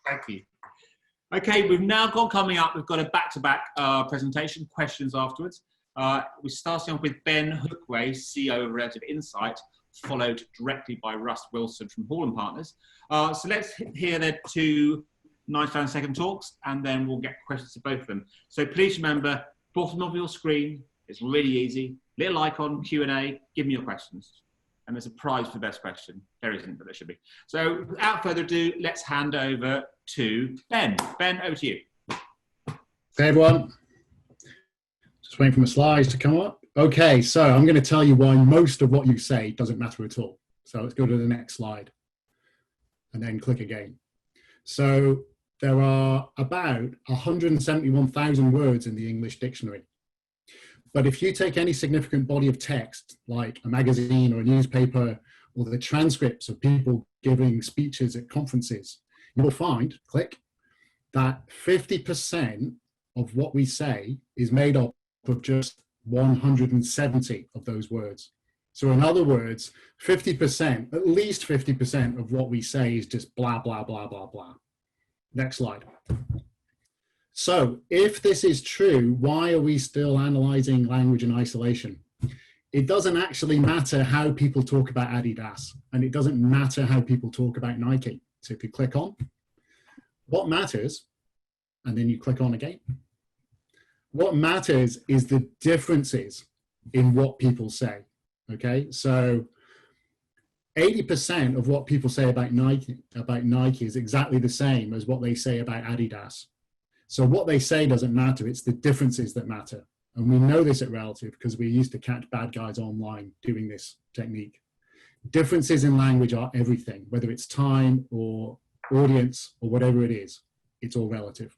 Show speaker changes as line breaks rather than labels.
Thank you. Okay, we've now got coming up, we've got a back-to-back presentation, questions afterwards. We're starting off with Ben Hookway, CEO of Relative Insight, followed directly by Russ Wilson from Hall & Partners. So let's hear their two 90-second talks, and then we'll get questions to both of them. So please remember, bottom of your screen, it's really easy, little icon, Q&A, give me your questions. And there's a prize for the best question. There isn't, but there should be. So without further ado, let's hand over to Ben. Ben, over to you.
Hey everyone. Just waiting for my slides to come up. Okay, so I'm going to tell you why most of what you say doesn't matter at all. So let's go to the next slide and then click again. So there are about 171,000 words in the English dictionary. But if you take any significant body of text, like a magazine or a newspaper, or the transcripts of people giving speeches at conferences, you will find, click, that 50% of what we say is made up of just 170 of those words. So in other words, 50%, at least 50% of what we say is just blah, blah, blah, blah, blah. Next slide. So if this is true, why are we still analyzing language in isolation? It doesn't actually matter how people talk about Adidas, and it doesn't matter how people talk about Nike. So if you click on, what matters, and then you click on again, what matters is the differences in what people say, okay? So 80% of what people say about Nike is exactly the same as what they say about Adidas. So what they say doesn't matter, it's the differences that matter. And we know this at Relative because we used to catch bad guys online doing this technique. Differences in language are everything, whether it's time or audience or whatever it is, it's all relative.